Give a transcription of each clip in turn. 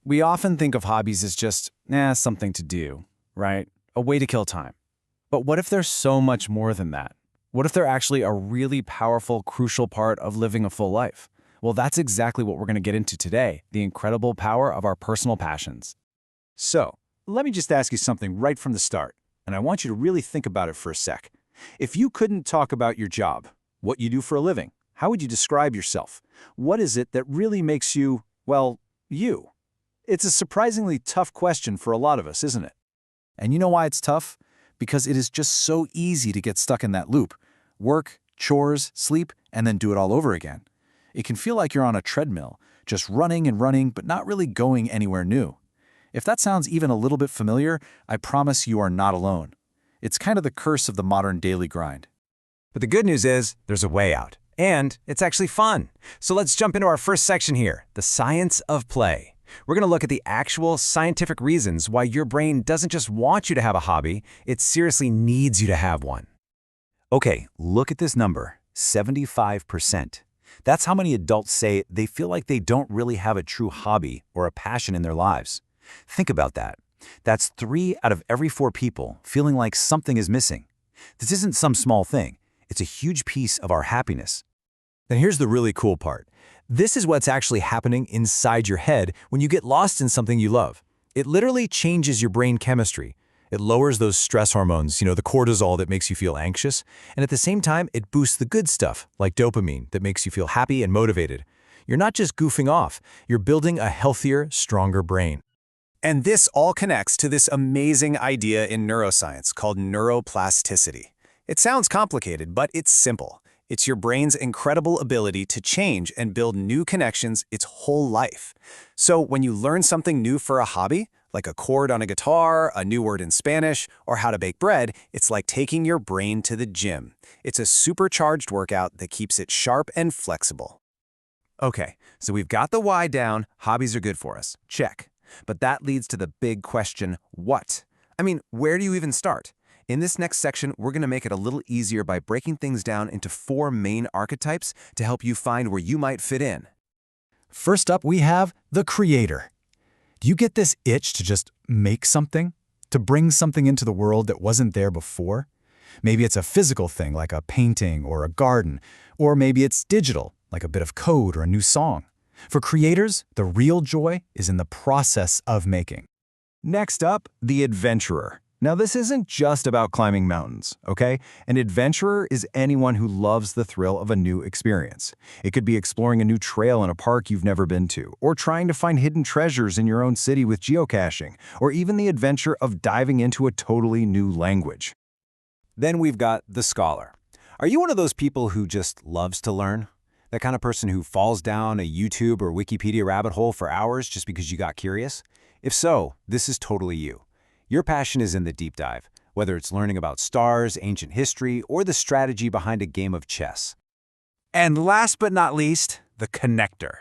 We often think of hobbies as just, something to do, right? A way to kill time. But what if there's so much more than that? What if they're actually a really powerful, crucial part of living a full life? Well, that's exactly what we're going to get into today, the incredible power of our personal passions. So, let me just ask you something right from the start, and I want you to really think about it for a sec. If you couldn't talk about your job, what you do for a living, how would you describe yourself? What is it that really makes you, well, you? It's a surprisingly tough question for a lot of us, isn't it? And you know why it's tough? Because it is just so easy to get stuck in that loop. Work, chores, sleep, and then do it all over again. It can feel like you're on a treadmill, just running and running, but not really going anywhere new. If that sounds even a little bit familiar, I promise you are not alone. It's kind of the curse of the modern daily grind. But the good news is, there's a way out. And it's actually fun. So let's jump into our first section here, the science of play. We're going to look at the actual scientific reasons why your brain doesn't just want you to have a hobby, it seriously needs you to have one. Okay, look at this number, 75%. That's how many adults say they feel like they don't really have a true hobby or a passion in their lives. Think about that. That's 3 out of every 4 people feeling like something is missing. This isn't some small thing. It's a huge piece of our happiness. Then here's the really cool part. This is what's actually happening inside your head when you get lost in something you love. It literally changes your brain chemistry. It lowers those stress hormones, the cortisol that makes you feel anxious, and at the same time, it boosts the good stuff, like dopamine, that makes you feel happy and motivated. You're not just goofing off, you're building a healthier, stronger brain. And this all connects to this amazing idea in neuroscience called neuroplasticity. It sounds complicated, but it's simple. It's your brain's incredible ability to change and build new connections its whole life. So when you learn something new for a hobby, like a chord on a guitar, a new word in Spanish, or how to bake bread, it's like taking your brain to the gym. It's a supercharged workout that keeps it sharp and flexible. Okay, so we've got the why down, hobbies are good for us. Check. But that leads to the big question, what? I mean, where do you even start? In this next section, we're going to make it a little easier by breaking things down into 4 main archetypes to help you find where you might fit in. First up, we have the creator. Do you get this itch to just make something? To bring something into the world that wasn't there before? Maybe it's a physical thing like a painting or a garden, or maybe it's digital, like a bit of code or a new song. For creators, the real joy is in the process of making. Next up, the adventurer. Now, this isn't just about climbing mountains, okay? An adventurer is anyone who loves the thrill of a new experience. It could be exploring a new trail in a park you've never been to, or trying to find hidden treasures in your own city with geocaching, or even the adventure of diving into a totally new language. Then we've got the scholar. Are you one of those people who just loves to learn? That kind of person who falls down a YouTube or Wikipedia rabbit hole for hours just because you got curious? If so, this is totally you. Your passion is in the deep dive, whether it's learning about stars, ancient history, or the strategy behind a game of chess. And last but not least, the connector.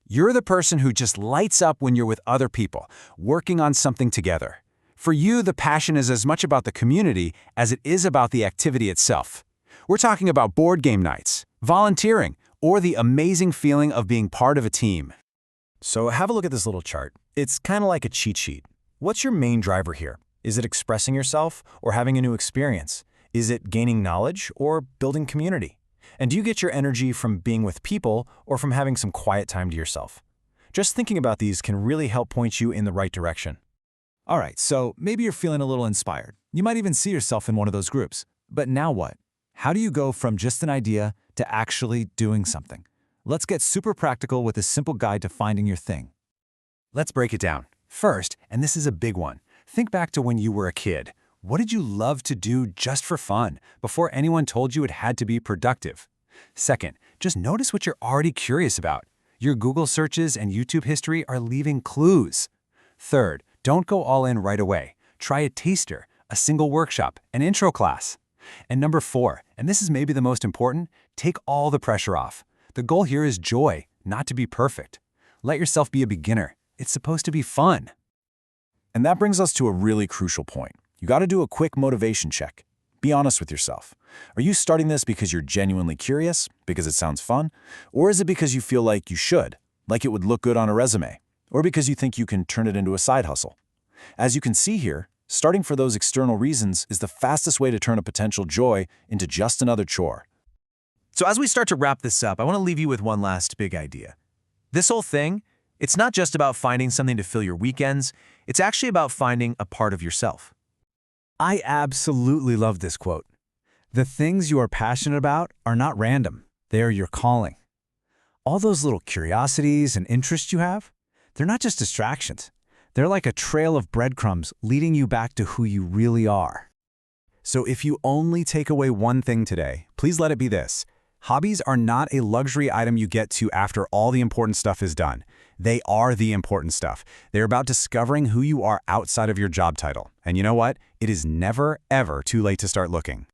You're the person who just lights up when you're with other people, working on something together. For you, the passion is as much about the community as it is about the activity itself. We're talking about board game nights, volunteering, or the amazing feeling of being part of a team. So have a look at this little chart. It's kind of like a cheat sheet. What's your main driver here? Is it expressing yourself or having a new experience? Is it gaining knowledge or building community? And do you get your energy from being with people or from having some quiet time to yourself? Just thinking about these can really help point you in the right direction. All right, so maybe you're feeling a little inspired. You might even see yourself in one of those groups. But now what? How do you go from just an idea to actually doing something? Let's get super practical with a simple guide to finding your thing. Let's break it down. First, and this is a big one, think back to when you were a kid. What did you love to do just for fun, before anyone told you it had to be productive? Second, just notice what you're already curious about. Your Google searches and YouTube history are leaving clues. Third, don't go all in right away. Try a taster, a single workshop, an intro class. And number 4, and this is maybe the most important, take all the pressure off. The goal here is joy, not to be perfect. Let yourself be a beginner. It's supposed to be fun. And that brings us to a really crucial point. You got to do a quick motivation check. Be honest with yourself. Are you starting this because you're genuinely curious, because it sounds fun, or is it because you feel like you should, like it would look good on a resume? Or because you think you can turn it into a side hustle? As you can see here, starting for those external reasons is the fastest way to turn a potential joy into just another chore. So as we start to wrap this up, I want to leave you with one last big idea. This whole thing, it's not just about finding something to fill your weekends, it's actually about finding a part of yourself. I absolutely love this quote. The things you are passionate about are not random. They are your calling. All those little curiosities and interests you have, they're not just distractions. They're like a trail of breadcrumbs leading you back to who you really are. So if you only take away one thing today, please let it be this. Hobbies are not a luxury item you get to after all the important stuff is done. They are the important stuff. They're about discovering who you are outside of your job title. And you know what? It is never, ever too late to start looking.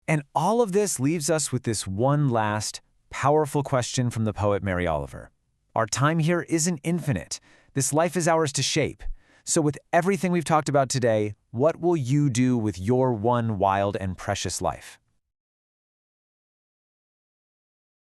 And all of this leaves us with this one last, powerful question from the poet Mary Oliver. Our time here isn't infinite. This life is ours to shape. So with everything we've talked about today, what will you do with your one wild and precious life?